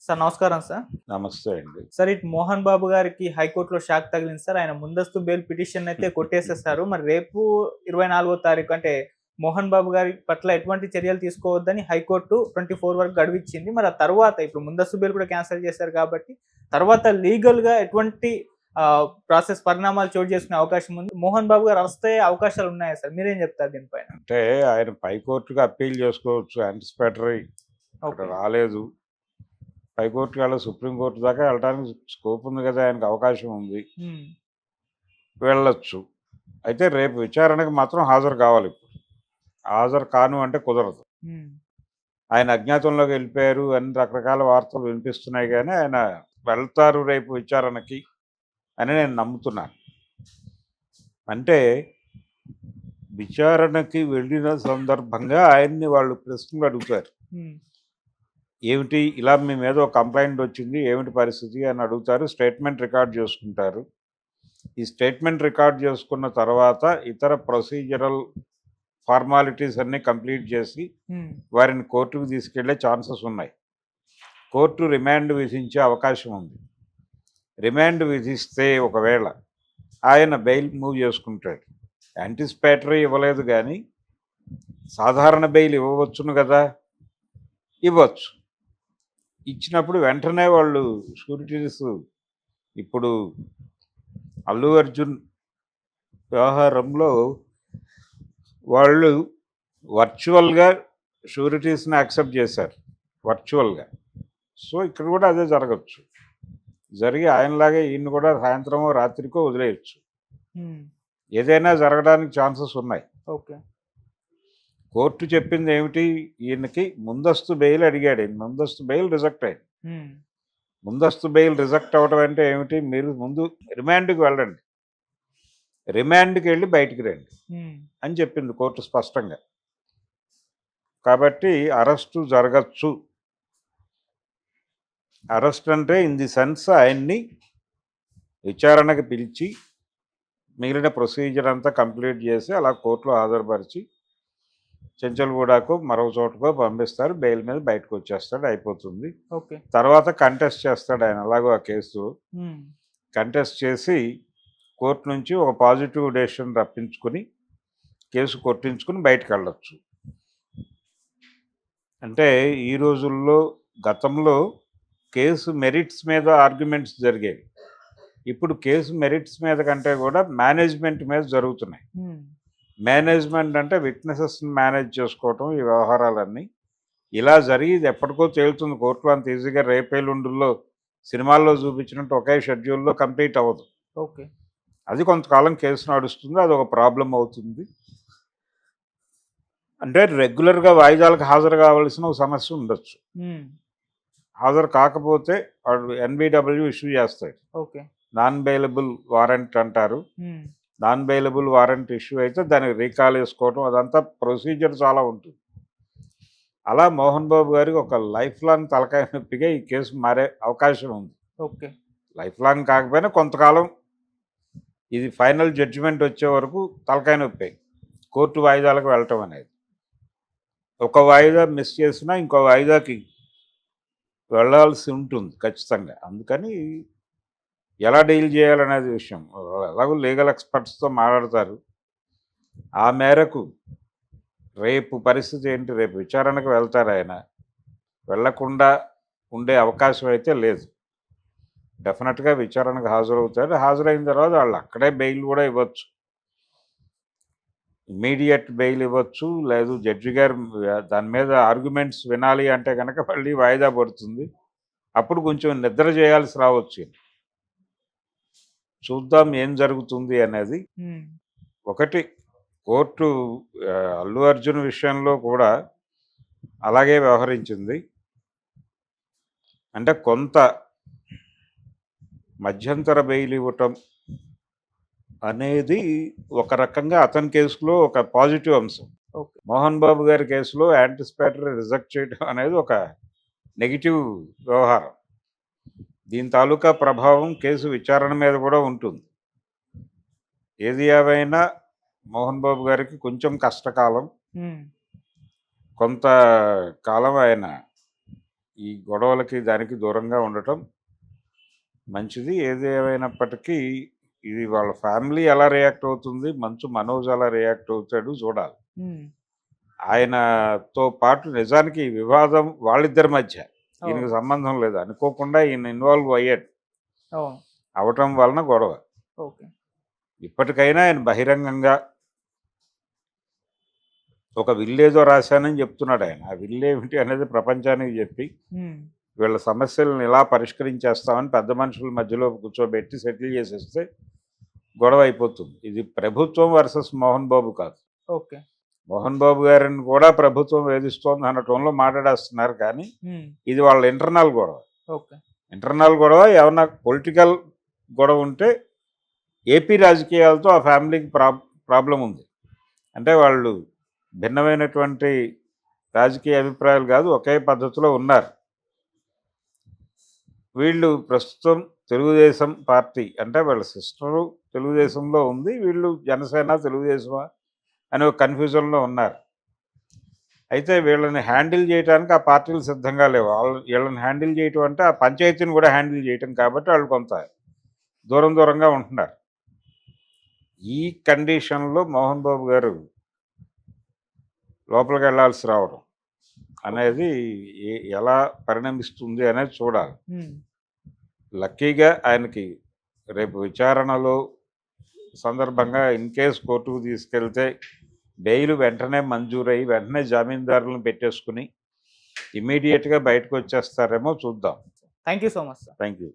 Sir నమస్కారం sir. నమస్తే అండి. సార్ ఇటు మోహన్ బాబు గారికి హైకోర్ట్‌లో షాక్ తగిలింది సార్. ఆయన ముందస్తు బెయిల్ పిటిషన్ అయితే కొట్టేసేసారు. మరి రేపు 24వ తారీఖు అంటే మోహన్ బాబు గారి పట్ల ఎటువంటి చర్యలు తీసుకోవద్దని హైకోర్టు 24 వరకు గడువిచ్చింది. మరి ఆ తర్వాత ఇప్పుడు ముందస్తు బెయిల్ కూడా క్యాన్సెల్ చేశారు కాబట్టి తర్వాత లీగల్‌గా ఎటువంటి ప్రాసెస్ పరిణామాలు చోటు చేసుకునే అవకాశం ఉంది. మోహన్ బాబు గారు అరెస్ట్ అయ్యే అవకాశాలు ఉన్నాయా సార్? మీరేం చెప్తారు దీనిపైన? అంటే ఆయన పైకోర్టుకి అప్పీల్ చేసుకోవచ్చు. యాంటిసిపేటరీ అక్కడ ఓకే. రాలేదు. పైకోర్టుకి సుప్రీంకోర్టు దాకా వెళ్ళడానికి స్కోప్ ఉంది కదా! ఆయనకు అవకాశం ఉంది. హ్మ్. వెళ్ళొచ్చు. అయితే రేపు విచారణకు మాత్రం హాజరు కావాలి. హాజరు కాను అంటే కుదరదు. హ్మ్. ఆయన అజ్ఞాతంలోకి వెళ్ళిపోయారు అని రకరకాల వార్తలు వినిపిస్తున్నాయి కానీ ఆయన వెళ్తారు రేపు విచారణకి అని నేను నమ్ముతున్నాను. అంటే విచారణకి వెళ్ళిన సందర్భంగా ఆయన్ని వాళ్ళు ప్రశ్నలు అడుగుతారు. హ్మ్. ఏమిటి ఇలా మీ మీద ఒక కంప్లైంట్ వచ్చింది, ఏమిటి పరిస్థితి అని అడుగుతారు. స్టేట్మెంట్ రికార్డ్ చేసుకుంటారు. ఈ స్టేట్మెంట్ రికార్డ్ చేసుకున్న తర్వాత ఇతర ప్రొసీజరల్ ఫార్మాలిటీస్ అన్నీ కంప్లీట్ చేసి హ్మ్. వారిని కోర్టుకు తీసుకెళ్లే ఛాన్సెస్ ఉన్నాయి. కోర్టు రిమాండ్ విధించే అవకాశం ఉంది. రిమాండ్ విధిస్తే ఒకవేళ ఆయన బెయిల్ మూవ్ చేసుకుంటాడు. యాంటిసిపేటరీ ఇవ్వలేదు కానీ సాధారణ బెయిల్ ఇవ్వవచ్చును కదా, ఇవ్వచ్చు. ఇచ్చినప్పుడు వెంటనే వాళ్ళు షూరిటీస్ ఇప్పుడు అల్లు అర్జున్ వ్యవహారంలో వాళ్ళు వర్చువల్గా షూరిటీస్ని యాక్సెప్ట్ చేశారు వర్చువల్గా. సో ఇక్కడ కూడా అదే జరగచ్చు. జరిగి ఆయనలాగే ఈయన కూడా సాయంత్రమో రాత్రికో వదిలేయచ్చు. హ్మ్. ఏదైనా జరగడానికి ఛాన్సెస్ ఉన్నాయి. ఓకే. కోర్టు చెప్పింది ఏమిటి, ఈయనకి ముందస్తు బెయిల్ అడిగాడు. ముందస్తు బెయిల్ రిజెక్ట్ అయింది. హ్మ్. ముందస్తు బెయిల్ రిజెక్ట్ అవ్వడం అంటే ఏమిటి, మీరు ముందు రిమాండ్కి వెళ్ళండి, రిమాండ్కి వెళ్ళి బయటికి రండి హ్మ్. అని చెప్పింది కోర్టు స్పష్టంగా. కాబట్టి అరెస్టు జరగచ్చు. అరెస్ట్ అంటే ఇన్ ది సెన్స్ ఆయన్ని విచారణకు పిలిచి మిగిలిన ప్రొసీజర్ అంతా కంప్లీట్ చేసి అలా కోర్టులో హాజరుపరిచి చెంచల్గూడకో మరో చోటకో పంపిస్తారు. బెయిల్ మీద బయటకు వచ్చేస్తాడు, అయిపోతుంది. ఓకే. తర్వాత కంటెస్ట్ చేస్తాడు ఆయన. అలాగో ఆ కేసు హ్మ్. కంటెస్ట్ చేసి కోర్టు నుంచి ఒక పాజిటివ్ డెసిషన్ రప్పించుకుని కేసు కొట్టించుకుని బయటకు వెళ్ళొచ్చు. అంటే ఈ రోజుల్లో గతంలో కేసు మెరిట్స్ మీద ఆర్గ్యుమెంట్స్ జరిగేవి. ఇప్పుడు కేసు మెరిట్స్ మీద కంటే కూడా మేనేజ్మెంట్ మీద జరుగుతున్నాయి. హ్మ్. మేనేజ్మెంట్ అంటే విట్నెసెస్ని మేనేజ్ చేసుకోవటం, ఈ వ్యవహారాలన్నీ ఇలా జరిగి ఇది ఎప్పటికో తేలుతుంది కోర్టులో. అంత ఈజీగా రేపేలుండుల్లో సినిమాల్లో చూపించినట్టు ఒకే షెడ్యూల్లో కంప్లీట్ అవ్వదు. ఓకే. అది కొంతకాలం కేసు నడుస్తుంది, అది ఒక ప్రాబ్లం అవుతుంది. అంటే రెగ్యులర్గా వాయిదాలకు హాజరు కావాల్సిన ఒక సమస్య ఉండొచ్చు. హ్మ్. హాజరు కాకపోతే వాడు ఎన్బిడబ్ల్యూ ఇష్యూ చేస్తాడు. ఓకే. నాన్ బెయిలబుల్ వారెంట్ అంటారు. హ్మ్. నాన్ బెయిలబుల్ వారెంట్ ఇష్యూ అయితే దానికి రీకాల్ వేసుకోవడం, అదంతా ప్రొసీజర్ చాలా ఉంటుంది. అలా మోహన్ బాబు గారికి ఒక లైఫ్ లాంగ్ తలకాయ నొప్పిగా ఈ కేసు మారే అవకాశం ఉంది. ఓకే. లైఫ్ లాంగ్ కాకపోయినా కొంతకాలం ఇది ఫైనల్ జడ్జిమెంట్ వచ్చే వరకు తలకాయ నొప్పి కోర్టు వాయిదాలకు వెళ్ళటం అనేది. ఒక వాయిదా మిస్ చేసినా ఇంకో వాయిదాకి వెళ్ళాల్సి ఉంటుంది ఖచ్చితంగా. అందుకని ఎలా డీల్ చేయాలనేది విషయం ఎలాగో లీగల్ ఎక్స్పర్ట్స్తో మాట్లాడతారు. ఆ మేరకు రేపు పరిస్థితి ఏంటి, రేపు విచారణకు వెళ్తారు ఆయన. వెళ్లకుండా ఉండే అవకాశం అయితే లేదు. డెఫినెట్గా విచారణకు హాజరవుతారు. హాజరైన తర్వాత వాళ్ళు అక్కడే బెయిల్ కూడా ఇవ్వచ్చు, ఇమీడియట్ బెయిల్ ఇవ్వచ్చు. లేదు జడ్జి గారు దాని మీద ఆర్గ్యుమెంట్స్ వినాలి అంటే కనుక మళ్ళీ వాయిదా పడుతుంది. అప్పుడు కొంచెం నిద్ర చేయాల్సి రావచ్చు. చూద్దాం ఏం జరుగుతుంది అనేది. ఒకటి కోర్టు అల్లు అర్జున్ విషయంలో కూడా అలాగే వ్యవహరించింది. అంటే కొంత మధ్యంతర బెయిల్ ఇవ్వటం అనేది ఒక రకంగా అతని కేసులో ఒక పాజిటివ్ అంశం. మోహన్ బాబు గారి కేసులో యాంటిసిపేటరీ రిజెక్ట్ చేయడం అనేది ఒక నెగిటివ్ వ్యవహారం. దీని తాలూకా ప్రభావం కేసు విచారణ మీద కూడా ఉంటుంది. ఏది ఏవైనా మోహన్ బాబు గారికి కొంచెం కష్టకాలం. కొంత కాలం ఆయన ఈ గొడవలకి దానికి దూరంగా ఉండటం మంచిది. ఏది ఏమైనప్పటికీ ఇది వాళ్ళ ఫ్యామిలీ ఎలా రియాక్ట్ అవుతుంది, మంచు మనోజ్ ఎలా రియాక్ట్ అవుతాడు చూడాలి. ఉమ్, ఆయనతో పాటు నిజానికి ఈ వివాదం వాళ్ళిద్దరి మధ్య, ఈయనకి అవును సంబంధం లేదు. అనుకోకుండా ఈయన ఇన్వాల్వ్ అయ్యాడు, అవును. అవటం వలన గొడవ. ఓకే. ఇప్పటికైనా ఆయన బహిరంగంగా ఒక విల్లేదో రాశానని చెప్తున్నాడు ఆయన. ఆ విల్ ఏమిటి అనేది ప్రపంచానికి చెప్పి ఉమ్, వీళ్ళ సమస్యలను ఇలా పరిష్కరించేస్తామని పెద్ద మనుషుల మధ్యలో కూర్చోబెట్టి సెటిల్ చేసేస్తే గొడవ అయిపోతుంది. ఇది ప్రభుత్వం వర్సెస్ మోహన్ బాబు కాదు. ఓకే. మోహన్ బాబు గారిని కూడా ప్రభుత్వం వేధిస్తోంది అన్న టోన్లో మాట్లాడేస్తున్నారు, కానీ ఉమ్, ఇది వాళ్ళ ఇంటర్నల్ గొడవ. ఓకే. ఇంటర్నల్ గొడవ. ఏమన్నా పొలిటికల్ గొడవ ఉంటే ఏపీ రాజకీయాలతో ఆ ఫ్యామిలీకి ప్రాబ్లం ఉంది. అంటే వాళ్ళు భిన్నమైనటువంటి రాజకీయ అభిప్రాయాలు కాదు, ఒకే పద్ధతిలో ఉన్నారు. వీళ్ళు ప్రస్తుతం తెలుగుదేశం పార్టీ, అంటే వాళ్ళ సిస్టరు తెలుగుదేశంలో ఉంది, వీళ్ళు జనసేన తెలుగుదేశమా అనే ఒక కన్ఫ్యూజన్లో ఉన్నారు. అయితే వీళ్ళని హ్యాండిల్ చేయడానికి ఆ పార్టీలు సిద్ధంగా లేవు. వీళ్ళని హ్యాండిల్ చేయటం అంటే ఆ పంచాయతీని కూడా హ్యాండిల్ చేయటం, కాబట్టి వాళ్ళు కొంత దూరంగా ఉంటున్నారు. ఈ కండిషన్లో మోహన్ బాబు గారు లోపలికి వెళ్ళాల్సి రావడం అనేది ఎలా పరిణమిస్తుంది అనేది చూడాలి. ఉమ్, లక్కీగా ఆయనకి రేపు విచారణలో సందర్భంగా ఇన్ కేస్ కోర్టుకు తీసుకెళ్తే బెయిల్ వెంటనే మంజూరయ్యి వెంటనే జామీందారులను పెట్టేసుకుని ఇమీడియట్గా బయటకు వచ్చేస్తారేమో చూద్దాం. Thank you so much sir. Thank you.